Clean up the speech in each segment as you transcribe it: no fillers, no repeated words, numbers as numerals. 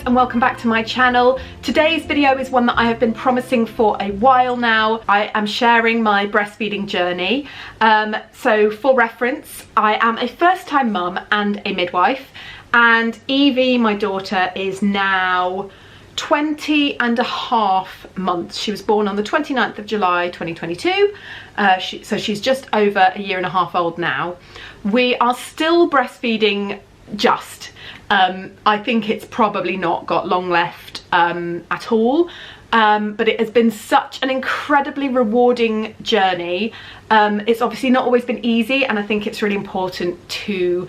and welcome back to my channel. Today's video is one that I have been promising for a while now. I am sharing my breastfeeding journey. So for reference, I am a first-time mum and a midwife, and Evie, my daughter, is now 20 and a half months. She was born on the 29th of July 2022, so she's just over a year and a half old now. We are still breastfeeding just. I think it's probably not got long left at all, but it has been such an incredibly rewarding journey. It's obviously not always been easy, and I think it's really important to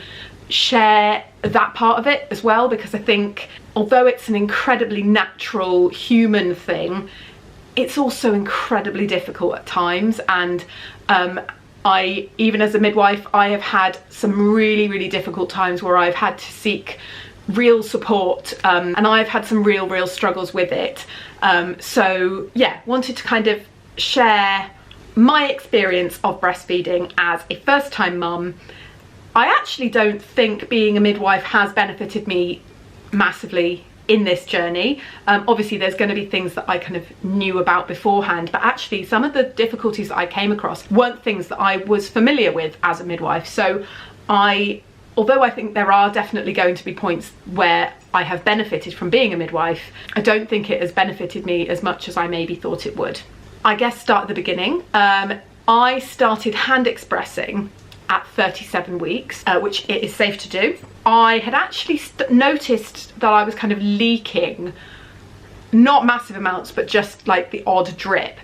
share that part of it as well, because I think although it's an incredibly natural human thing, it's also incredibly difficult at times. And even as a midwife, I have had some really difficult times where I've had to seek real support, and I've had some real struggles with it. So yeah, wanted to kind of share my experience of breastfeeding as a first-time mum. I actually don't think being a midwife has benefited me massively in this journey. Obviously there's going to be things that I kind of knew about beforehand, but actually some of the difficulties that I came across weren't things that I was familiar with as a midwife. So although I think there are definitely going to be points where I have benefited from being a midwife, I don't think it has benefited me as much as I maybe thought it would. I guess start at the beginning. I started hand expressing at 37 weeks, which it is safe to do. I had actually noticed that I was kind of leaking, not massive amounts, but just like the odd drip,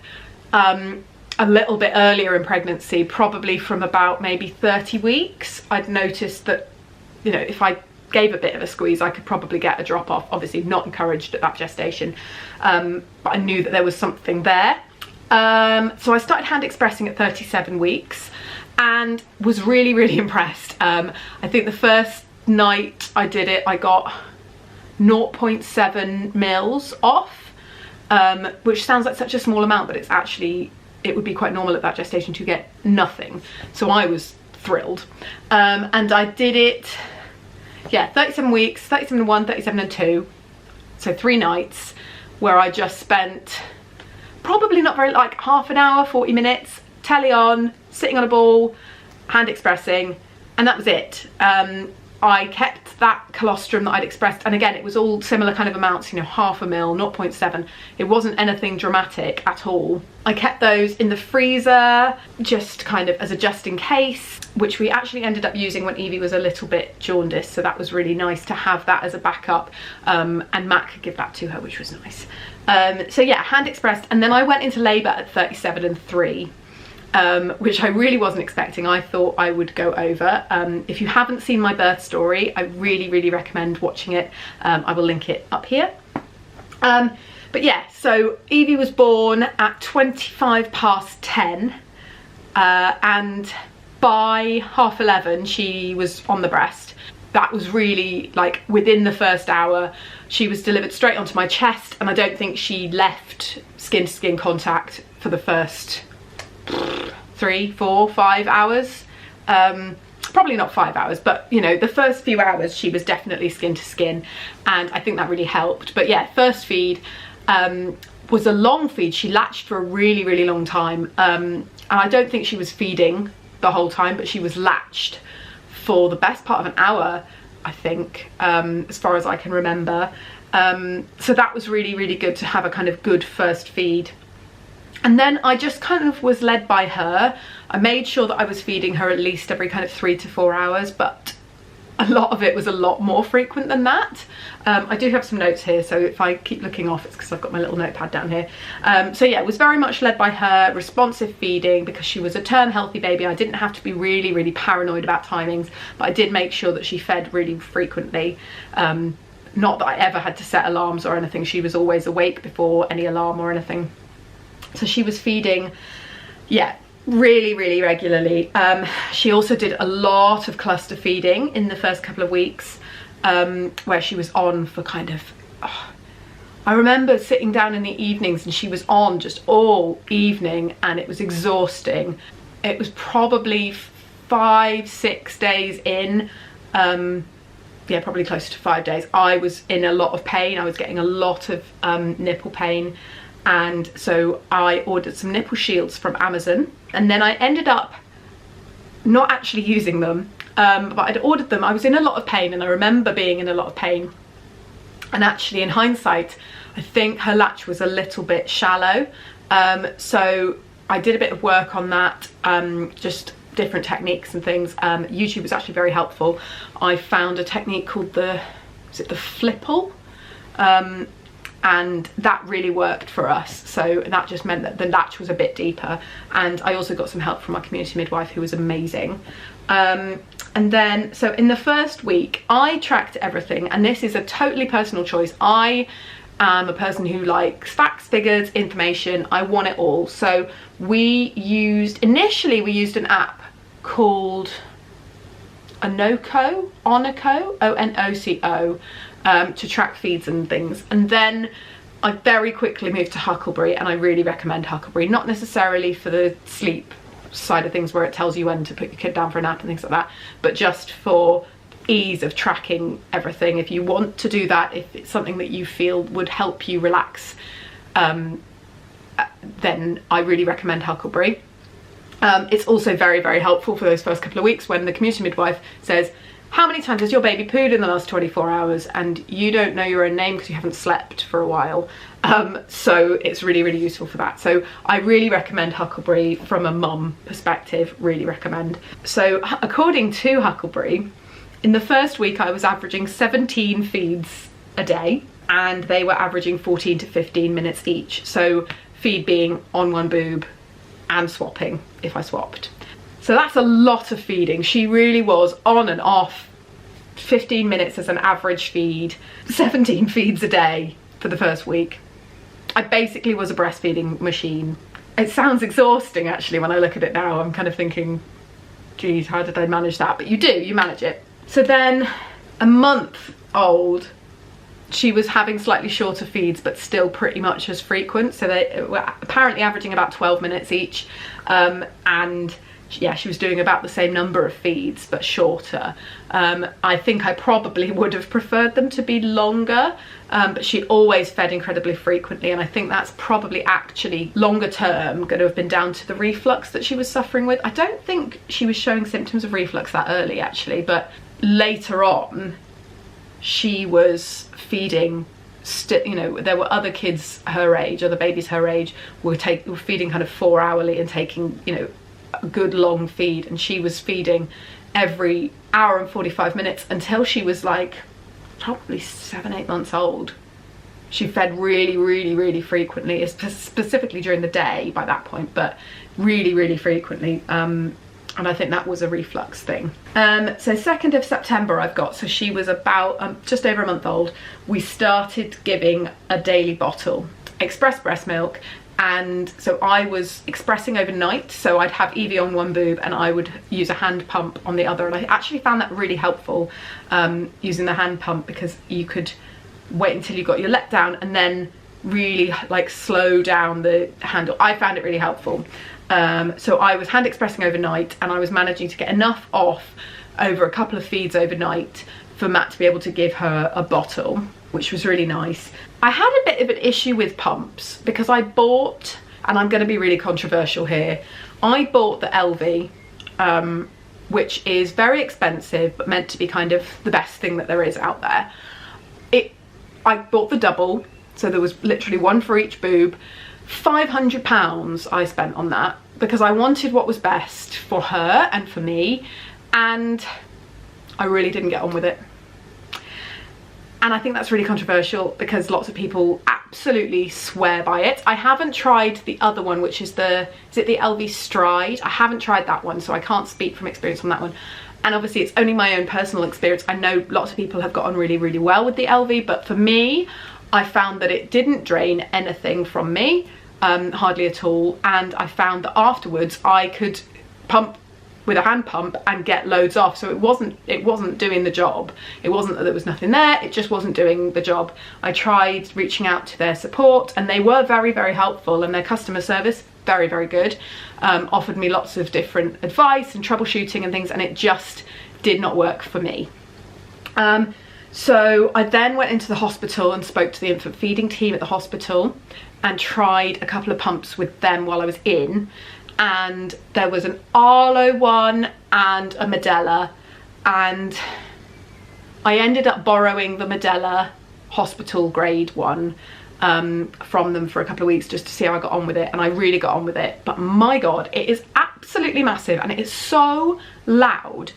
a little bit earlier in pregnancy, probably from about maybe 30 weeks. I'd noticed that, you know, if I gave a bit of a squeeze, I could probably get a drop off. Obviously not encouraged at that gestation, but I knew that there was something there. So I started hand expressing at 37 weeks and was really impressed. I think the first night I did it, I got 0.7 mils off, which sounds like such a small amount, but it's actually, it would be quite normal at that gestation to get nothing. So I was thrilled. And I did it, yeah, 37 weeks, 37 and 1, 37 and 2. So 3 nights where I just spent probably not very, like half an hour, 40 minutes, telly on, sitting on a ball, hand expressing, and that was it. I kept that colostrum that I'd expressed, and again it was all similar kind of amounts, you know, half a mil, 0.7. It wasn't anything dramatic at all. I kept those in the freezer just kind of as a just in case, which we actually ended up using when Evie was a little bit jaundiced, so that was really nice to have that as a backup, and Matt could give that to her, which was nice. So yeah, hand expressed, and then I went into labour at 37 and 3. Which I really wasn't expecting. I thought I would go over. If you haven't seen my birth story, I really recommend watching it. I will link it up here. But yeah, so Evie was born at 25 past 10, and by 11:30 she was on the breast. That was really, like, within the first hour she was delivered straight onto my chest, and I don't think she left skin to skin contact for the first 3, 4, 5 hours. Probably not 5 hours, but you know, the first few hours she was definitely skin to skin, and I think that really helped. But yeah, first feed was a long feed. She latched for a really long time, and I don't think she was feeding the whole time, but she was latched for the best part of an hour, I think, as far as I can remember. So that was really good to have a kind of good first feed. And then I just kind of was led by her. I made sure that I was feeding her at least every kind of 3 to 4 hours, but a lot of it was a lot more frequent than that. I do have some notes here, so if I keep looking off, it's because I've got my little notepad down here. So yeah, it was very much led by her, responsive feeding, because she was a term healthy baby. I didn't have to be really paranoid about timings, but I did make sure that she fed really frequently. Not that I ever had to set alarms or anything. She was always awake before any alarm or anything. So she was feeding, yeah, really regularly. She also did a lot of cluster feeding in the first couple of weeks, where she was on for kind of, I remember sitting down in the evenings and she was on just all evening, and it was exhausting. It was probably 5-6 days in, yeah, probably close to 5 days, I was in a lot of pain. I was getting a lot of nipple pain, and so I ordered some nipple shields from Amazon, and then I ended up not actually using them, but I'd ordered them. I was in a lot of pain, and I remember being in a lot of pain, and actually in hindsight I think her latch was a little bit shallow, so I did a bit of work on that, just different techniques and things. YouTube was actually very helpful. I found a technique called the flipple, and that really worked for us. So that just meant that the latch was a bit deeper, and I also got some help from my community midwife, who was amazing. And then, so in the first week I tracked everything, and this is a totally personal choice. I am a person who likes facts, figures, information. I want it all. So initially we used an app called Onoco, O-N-O-C-O, to track feeds and things. And then I very quickly moved to Huckleberry, and I really recommend Huckleberry, not necessarily for the sleep side of things where it tells you when to put your kid down for a nap and things like that, but just for ease of tracking everything. If you want to do that, if it's something that you feel would help you relax, then I really recommend Huckleberry. It's also very, very helpful for those first couple of weeks when the community midwife says, how many times has your baby pooed in the last 24 hours? And you don't know your own name because you haven't slept for a while. So it's really, really useful for that. So I really recommend Huckleberry from a mum perspective, really recommend. So according to Huckleberry, in the first week I was averaging 17 feeds a day, and they were averaging 14 to 15 minutes each. So feed being on one boob and swapping if I swapped. So that's a lot of feeding. She really was on and off, 15 minutes as an average feed, 17 feeds a day for the first week. I basically was a breastfeeding machine. It sounds exhausting actually when I look at it now. I'm kind of thinking, geez, how did I manage that? But you manage it. So then a month old, she was having slightly shorter feeds, but still pretty much as frequent. So they were apparently averaging about 12 minutes each, and yeah, she was doing about the same number of feeds but shorter. I think I probably would have preferred them to be longer, but she always fed incredibly frequently, and I think that's probably actually longer term going to have been down to the reflux that she was suffering with. I don't think she was showing symptoms of reflux that early actually, but later on she was feeding you know, there were other kids her age, other babies her age were feeding kind of 4 hourly and taking, you know, a good long feed, and she was feeding every hour and 45 minutes until she was like probably 7-8 months old. She fed really, really, really frequently, specifically during the day by that point, but really, really frequently. And I think that was a reflux thing. So 2nd of September I've got, so she was about just over a month old. We started giving a daily bottle, express breast milk, and so I was expressing overnight, so I'd have Evie on one boob and I would use a hand pump on the other, and I actually found that really helpful, using the hand pump, because you could wait until you got your let down and then really like slow down the handle. I found it really helpful. So I was hand expressing overnight, and I was managing to get enough off over a couple of feeds overnight for Matt to be able to give her a bottle, which was really nice. I had a bit of an issue with pumps because I bought, and I'm going to be really controversial here, I bought the LV, which is very expensive but meant to be kind of the best thing that there is out there. I bought the double, so there was literally one for each boob. £500 I spent on that because I wanted what was best for her and for me, and I really didn't get on with it. And I think that's really controversial because lots of people absolutely swear by it. I haven't tried the other one, which is the LV Stride? I haven't tried that one, so I can't speak from experience on that one. And obviously it's only my own personal experience. I know lots of people have got on really, really well with the LV, but for me, I found that it didn't drain anything from me, hardly at all. And I found that afterwards I could pump with a hand pump and get loads off, so it wasn't doing the job. It wasn't that there was nothing there, it just wasn't doing the job. I tried reaching out to their support and they were very, very helpful, and their customer service very, very good. Offered me lots of different advice and troubleshooting and things, and it just did not work for me. So I then went into the hospital and spoke to the infant feeding team at the hospital and tried a couple of pumps with them while I was in, and there was an Arlo one and a Medela, and I ended up borrowing the Medela hospital grade one from them for a couple of weeks just to see how I got on with it, and I really got on with it. But my god, it is absolutely massive and it is so loud.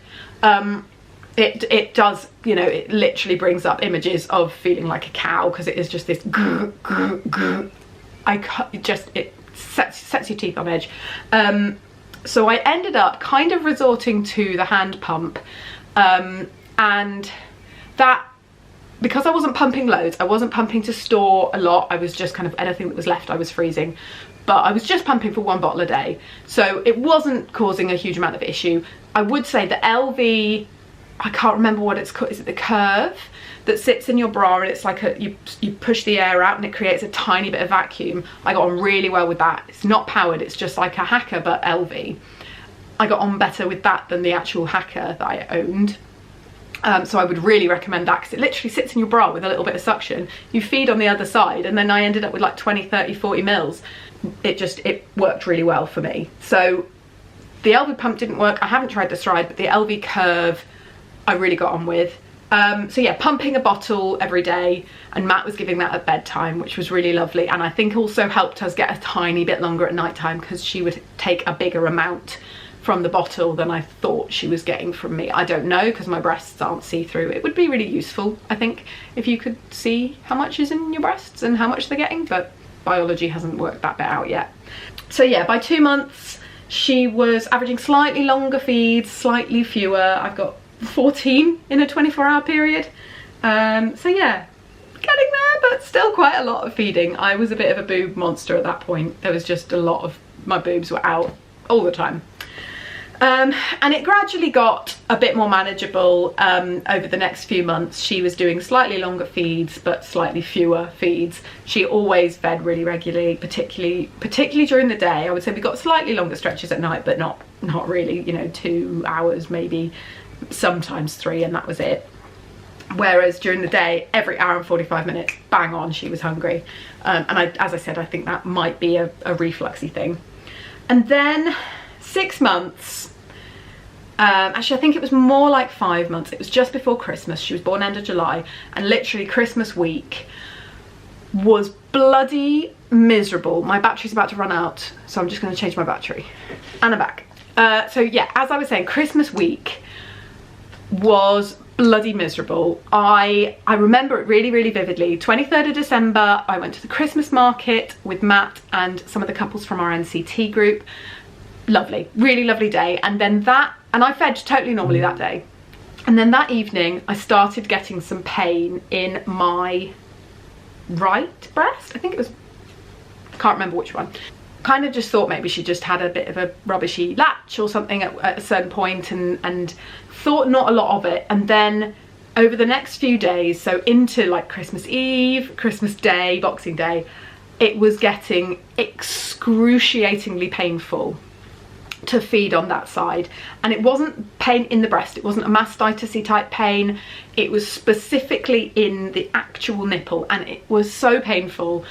It does, you know, it literally brings up images of feeling like a cow because it is just this grr, grr, grr. It sets your teeth on edge. So I ended up kind of resorting to the hand pump, and that, because I wasn't pumping loads, I wasn't pumping to store a lot, I was just kind of anything that was left I was freezing, but I was just pumping for 1 bottle a day, so it wasn't causing a huge amount of issue. I would say the LV, I can't remember what it's called, is it the curve that sits in your bra, and it's like you push the air out and it creates a tiny bit of vacuum. I got on really well with that. It's not powered, it's just like a Hacker but LV. I got on better with that than the actual Hacker that I owned. So I would really recommend that because it literally sits in your bra with a little bit of suction. You feed on the other side, and then I ended up with like 20, 30, 40 mils. It worked really well for me. So the LV pump didn't work. I haven't tried the Stride, but the LV curve I really got on with. So yeah, pumping a bottle every day, and Matt was giving that at bedtime, which was really lovely, and I think also helped us get a tiny bit longer at night time because she would take a bigger amount from the bottle than I thought she was getting from me. I don't know, because my breasts aren't see-through. It would be really useful, I think, if you could see how much is in your breasts and how much they're getting, but biology hasn't worked that bit out yet. So yeah, by 2 months she was averaging slightly longer feeds, slightly fewer. I've got 14 in a 24-hour period. So yeah, getting there, but still quite a lot of feeding. I was a bit of a boob monster at that point. There was just a lot of, my boobs were out all the time. And it gradually got a bit more manageable over the next few months. She was doing slightly longer feeds but slightly fewer feeds. She always fed really regularly, particularly during the day. I would say we got slightly longer stretches at night, but not really, you know, 2 hours maybe, sometimes 3, and that was it. Whereas during the day, every hour and 45 minutes, bang on, she was hungry. And as I said, I think that might be a refluxy thing. And then 6 months, actually I think it was more like 5 months. It was just before Christmas. She was born end of July, and literally Christmas week was bloody miserable. My battery's about to run out, so I'm just going to change my battery. And I'm back. So yeah, as I was saying, Christmas week was bloody miserable. I remember it really, really vividly. 23rd of December, I went to the Christmas market with Matt and some of the couples from our NCT group. Lovely, really lovely day. And then and I fed totally normally that day. And then that evening, I started getting some pain in my right breast. I think it was, I can't remember which one. Kind of just thought maybe she just had a bit of a rubbishy latch or something at a certain point, and thought not a lot of it. And then over the next few days, so into like Christmas Eve, Christmas Day, Boxing Day, it was getting excruciatingly painful to feed on that side. And it wasn't pain in the breast, it wasn't a mastitis-y type pain, it was specifically in the actual nipple, and it was so painful.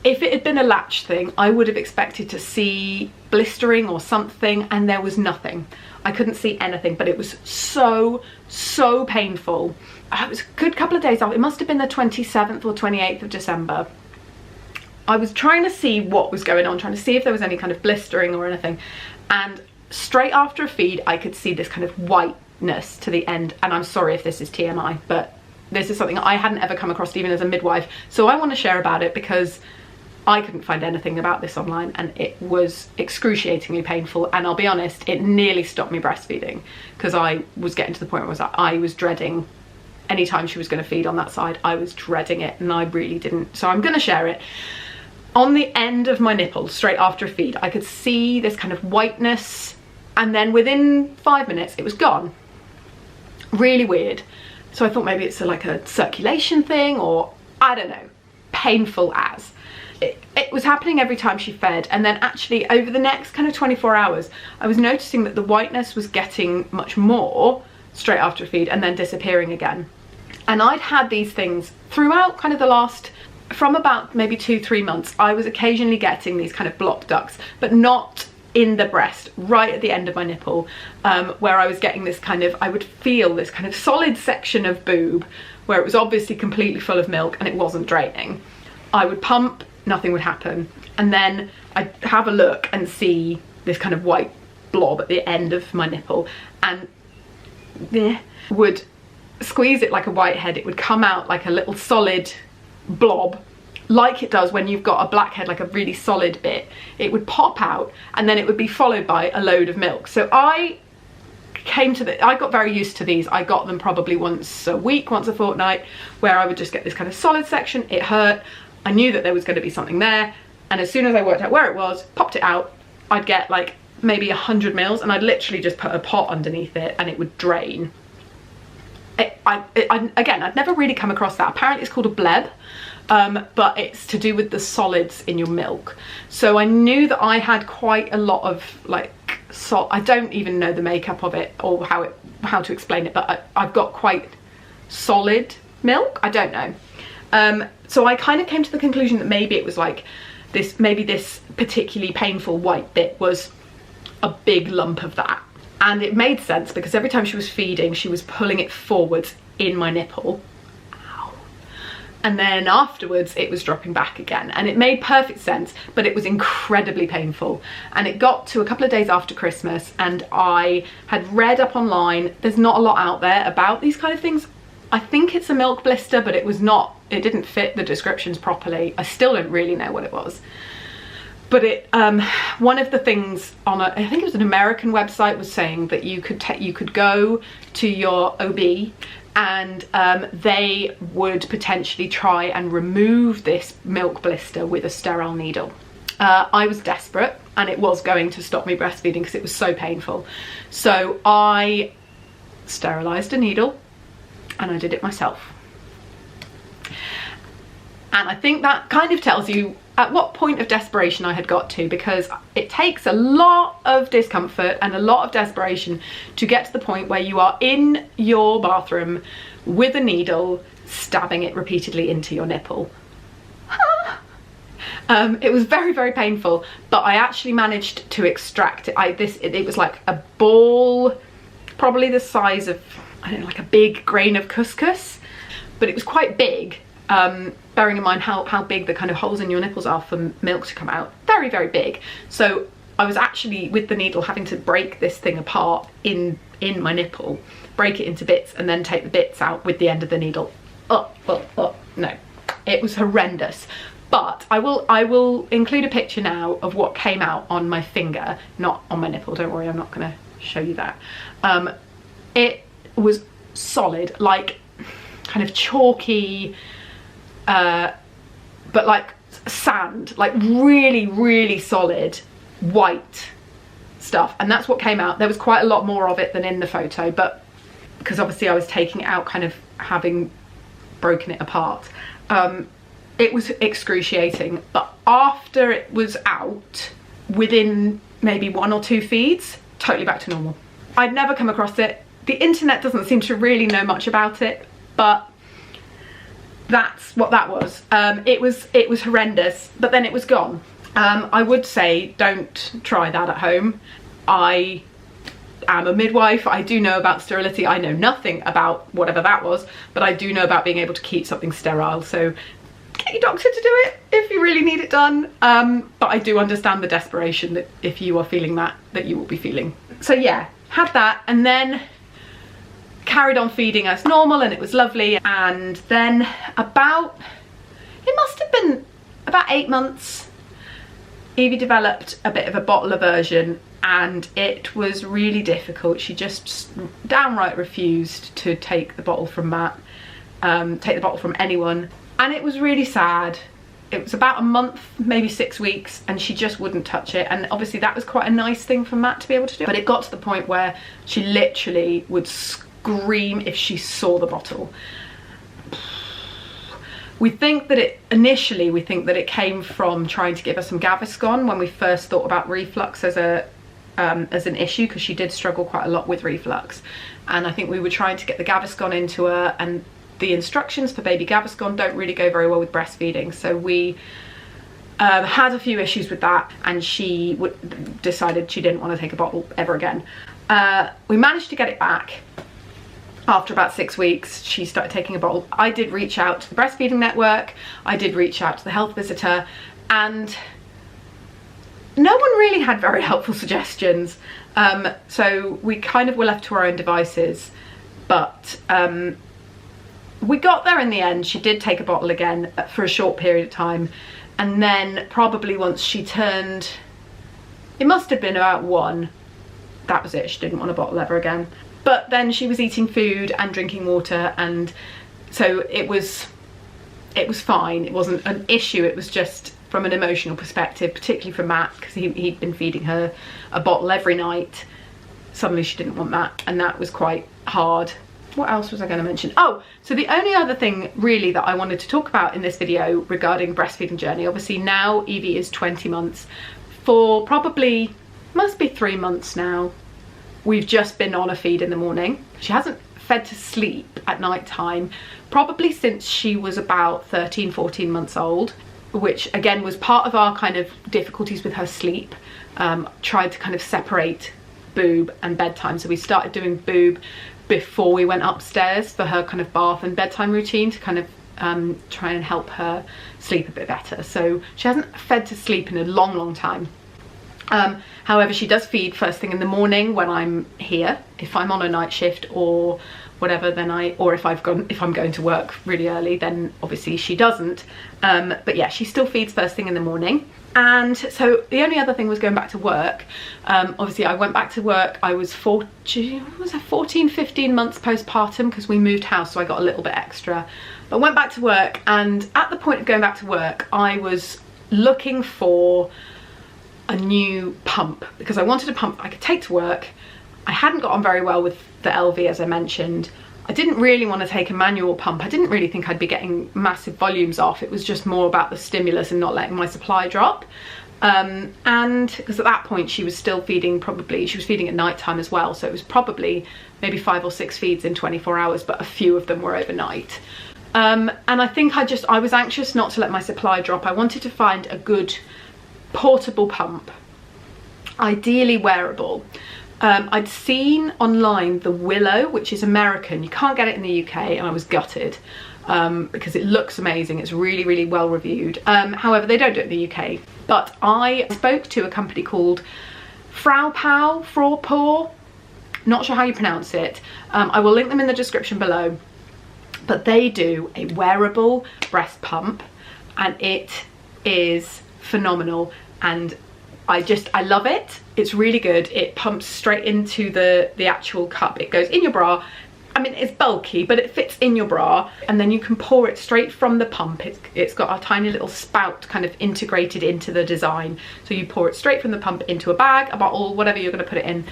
If it had been a latch thing, I would have expected to see blistering or something, and there was nothing. I couldn't see anything, but it was so painful. It was a good couple of days off. It must have been the 27th or 28th of December. I was trying to see what was going on, trying to see if there was any kind of blistering or anything, and straight after a feed I could see this kind of whiteness to the end. And I'm sorry if this is TMI, but this is something I hadn't ever come across even as a midwife, so I want to share about it because I couldn't find anything about this online, and it was excruciatingly painful. And I'll be honest, it nearly stopped me breastfeeding because I was getting to the point where I was dreading any time she was going to feed on that side. I was dreading it, and I really didn't. So I'm going to share it. On the end of my nipple, straight after a feed, I could see this kind of whiteness, and then within 5 minutes it was gone. Really weird. So I thought maybe it's like a circulation thing, or I don't know. Painful as. It was happening every time she fed, and then actually over the next kind of 24 hours I was noticing that the whiteness was getting much more, straight after a feed and then disappearing again. And I'd had these things throughout kind of the last, from about maybe 2-3 months. I was occasionally getting these kind of blocked ducts, but not in the breast, right at the end of my nipple, where I was getting this kind of, I would feel this kind of solid section of boob where it was obviously completely full of milk and it wasn't draining. I would pump, nothing would happen, and then I'd have a look and see this kind of white blob at the end of my nipple, and would squeeze it like a whitehead. It would come out like a little solid blob, like it does when you've got a blackhead, like a really solid bit. It would pop out and then it would be followed by a load of milk. So I got very used to these. I got them probably once a week, once a fortnight, where I would just get this kind of solid section. It hurt. I knew that there was going to be something there, and as soon as I worked out where it was, popped it out, I'd get like maybe 100 mils, and I'd literally just put a pot underneath it and it would drain. Again, I'd never really come across that. Apparently it's called a bleb, but it's to do with the solids in your milk. So I knew that I had quite a lot of like I don't even know the makeup of it or how to explain it, but I've got quite solid milk. I don't know. So I kind of came to the conclusion that maybe it was like this, maybe this particularly painful white bit was a big lump of that. And it made sense because every time she was feeding, she was pulling it forwards in my nipple. Ow. And then afterwards, it was dropping back again. And it made perfect sense, but it was incredibly painful. And it got to a couple of days after Christmas, and I had read up online. There's not a lot out there about these kind of things. I think it's a milk blister, but it didn't fit the descriptions properly. I still don't really know what it was. But one of the things on I think it was an American website, was saying that you could go to your OB and they would potentially try and remove this milk blister with a sterile needle. I was desperate, and it was going to stop me breastfeeding because it was so painful. So I sterilized a needle and I did it myself. And I think that kind of tells you at what point of desperation I had got to, because it takes a lot of discomfort and a lot of desperation to get to the point where you are in your bathroom with a needle stabbing it repeatedly into your nipple. It was very, very painful, but I actually managed to extract it. It was like a ball, probably the size of, I don't know, like a big grain of couscous, but it was quite big. Bearing in mind how big the kind of holes in your nipples are for milk to come out. Very, very big. So I was actually, with the needle, having to break this thing apart in my nipple, break it into bits, and then take the bits out with the end of the needle. No, it was horrendous. But I will include a picture now of what came out on my finger, not on my nipple. Don't worry, I'm not going to show you that. It was solid, like kind of chalky, but like sand, like really, really solid white stuff. And that's what came out. There was quite a lot more of it than in the photo, but because obviously I was taking it out kind of having broken it apart. It was excruciating, but after it was out, within maybe 1 or 2 feeds, totally back to normal. I'd never come across it. The internet doesn't seem to really know much about it, but that's what that was. It was horrendous, but then it was gone. I would say don't try that at home. I am a midwife. I do know about sterility. I know nothing about whatever that was, but I do know about being able to keep something sterile. So get your doctor to do it if you really need it done. But I do understand the desperation that if you are feeling that you will be feeling. So yeah, had that, and then carried on feeding as normal, and it was lovely. And then it must have been about 8 months, Evie developed a bit of a bottle aversion, and it was really difficult. She just downright refused to take the bottle from Matt, take the bottle from anyone, and it was really sad. It was about a month, maybe 6 weeks, and she just wouldn't touch it. And obviously that was quite a nice thing for Matt to be able to do, but it got to the point where she literally would scream if she saw the bottle. We think that initially we think that it came from trying to give her some Gaviscon when we first thought about reflux as a as an issue, because she did struggle quite a lot with reflux. And I think we were trying to get the Gaviscon into her, and the instructions for baby Gaviscon don't really go very well with breastfeeding. So we had a few issues with that, and she decided she didn't want to take a bottle ever again. We managed to get it back. After about 6 weeks, she started taking a bottle. I did reach out to the Breastfeeding Network, I did reach out to the health visitor, and no one really had very helpful suggestions. So we kind of were left to our own devices, but we got there in the end. She did take a bottle again for a short period of time, and then probably once she turned, it must have been about 1, that was it. She didn't want a bottle ever again. But then she was eating food and drinking water, and so it was fine. It wasn't an issue. It was just from an emotional perspective, particularly for Matt, because he'd been feeding her a bottle every night. Suddenly she didn't want that, and that was quite hard. What else was I going to mention? Oh, so the only other thing really that I wanted to talk about in this video regarding breastfeeding journey, obviously now Evie is 20 months. For probably, must be 3 months now, we've just been on a feed in the morning. She hasn't fed to sleep at night time, probably since she was about 13, 14 months old, which again was part of our kind of difficulties with her sleep. Tried to kind of separate boob and bedtime. So we started doing boob before we went upstairs for her kind of bath and bedtime routine to kind of try and help her sleep a bit better. So she hasn't fed to sleep in a long, long time. However, she does feed first thing in the morning when I'm here. If I'm on a night shift or whatever, then if I'm going to work really early, then obviously she doesn't. But yeah, she still feeds first thing in the morning. And so the only other thing was going back to work. Obviously I went back to work. I was 14, 15 months postpartum, because we moved house, so I got a little bit extra. But went back to work, and at the point of going back to work, I was looking for a new pump, because I wanted a pump I could take to work. I hadn't got on very well with the LV, as I mentioned. I didn't really want to take a manual pump. I didn't really think I'd be getting massive volumes off. It was just more about the stimulus and not letting my supply drop. And because at that point she was still feeding, she was feeding at night time as well, so it was probably maybe 5 or 6 feeds in 24 hours, but a few of them were overnight. And I think I was anxious not to let my supply drop. I wanted to find a good portable pump, ideally wearable. I'd seen online the Willow, which is American. You can't get it in the UK, and I was gutted because it looks amazing. It's really, really well reviewed. However, they don't do it in the UK. But I spoke to a company called Fraupaw, not sure how you pronounce it. I will link them in the description below. But they do a wearable breast pump, and it is phenomenal, and I love it. It's really good. It pumps straight into the actual cup. It goes in your bra. I mean, it's bulky, but it fits in your bra, and then you can pour it straight from the pump. It's got a tiny little spout kind of integrated into the design, so you pour it straight from the pump into a bag, a bottle, whatever you're going to put it in.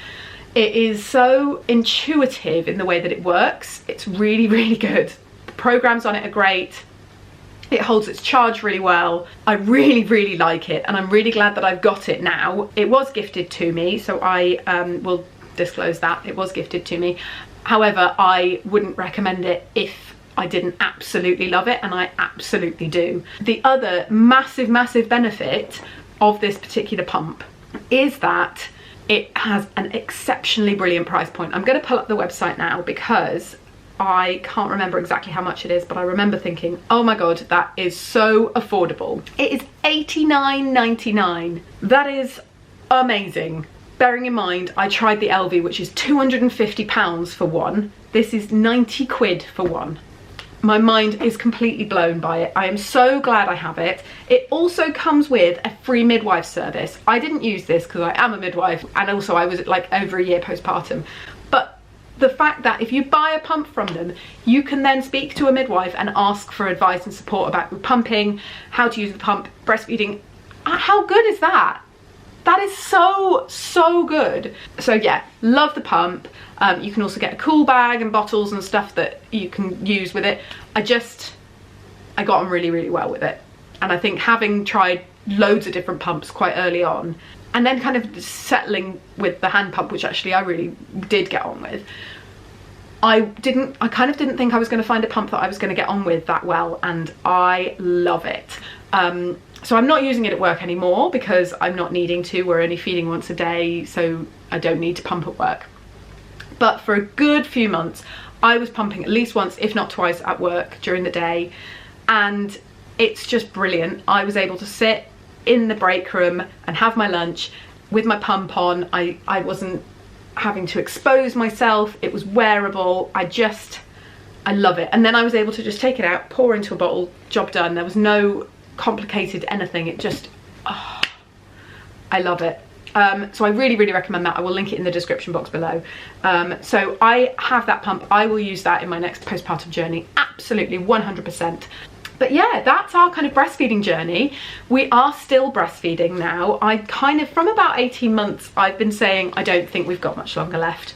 It is so intuitive in the way that it works. It's really, really good. The programs on it are great. It holds its charge really well. I really, really like it, and I'm really glad that I've got it now. It was gifted to me, so I will disclose that. It was gifted to me. However, I wouldn't recommend it if I didn't absolutely love it, and I absolutely do. The other massive, massive benefit of this particular pump is that it has an exceptionally brilliant price point. I'm going to pull up the website now because I can't remember exactly how much it is, but I remember thinking, oh my god, that is so affordable. It is $89.99. That is amazing. Bearing in mind, I tried the LV, which is £250 for one. This is 90 quid for one. My mind is completely blown by it. I am so glad I have it. It also comes with a free midwife service. I didn't use this because I am a midwife, and also I was like over a year postpartum. But the fact that if you buy a pump from them, you can then speak to a midwife and ask for advice and support about pumping, how to use the pump, breastfeeding. How good is that? That is so, so good. So yeah, love the pump. You can also get a cool bag and bottles and stuff that you can use with it. I got on really, really well with it. And I think having tried loads of different pumps quite early on, and then kind of settling with the hand pump, which actually I really did get on with. I kind of didn't think I was going to find a pump that I was going to get on with that well, and I love it. So I'm not using it at work anymore because I'm not needing to. We're only feeding once a day, so I don't need to pump at work. But for a good few months, I was pumping at least once, if not twice, at work during the day, and it's just brilliant. I was able to sit in the break room and have my lunch with my pump on. I wasn't having to expose myself. It was wearable. I love it. And then I was able to just take it out, pour into a bottle, job done. There was no complicated anything. It just, oh, I love it. So I really, really recommend that. I will link it in the description box below. So I have that pump. I will use that in my next postpartum journey. Absolutely, 100%. But yeah, that's our kind of breastfeeding journey. We are still breastfeeding now. I kind of, from about 18 months, I've been saying I don't think we've got much longer left.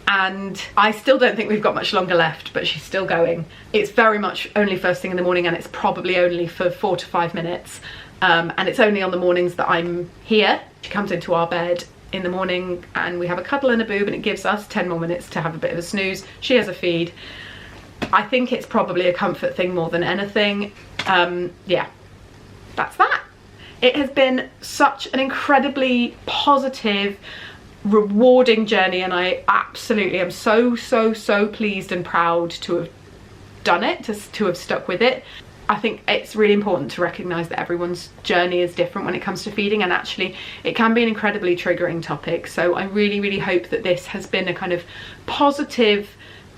And I still don't think we've got much longer left, but she's still going. It's very much only first thing in the morning, and it's probably only for 4 to 5 minutes. And it's only on the mornings that I'm here. She comes into our bed in the morning and we have a cuddle and a boob, and it gives us 10 more minutes to have a bit of a snooze. She has a feed. I think it's probably a comfort thing more than anything. Yeah, that's that. It has been such an incredibly positive, rewarding journey, and I absolutely am so pleased and proud to have done it, to have stuck with it. I think it's really important to recognise that everyone's journey is different when it comes to feeding, and actually it can be an incredibly triggering topic. So I really hope that this has been a kind of positive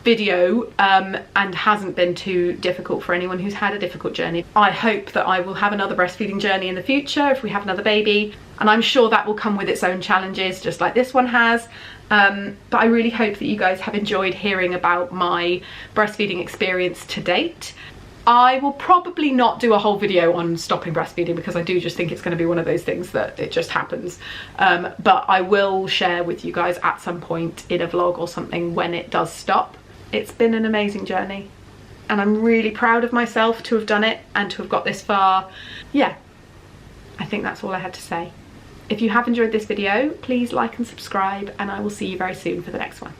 video and hasn't been too difficult for anyone who's had a difficult journey. I hope that I will have another breastfeeding journey in the future if we have another baby, and I'm sure that will come with its own challenges, just like this one has. But I really hope that you guys have enjoyed hearing about my breastfeeding experience to date. I will probably not do a whole video on stopping breastfeeding because I do just think it's going to be one of those things that it just happens. But I will share with you guys at some point in a vlog or something when it does stop. It's been an amazing journey, and I'm really proud of myself to have done it and to have got this far. Yeah, I think that's all I had to say. If you have enjoyed this video, please like and subscribe, and I will see you very soon for the next one.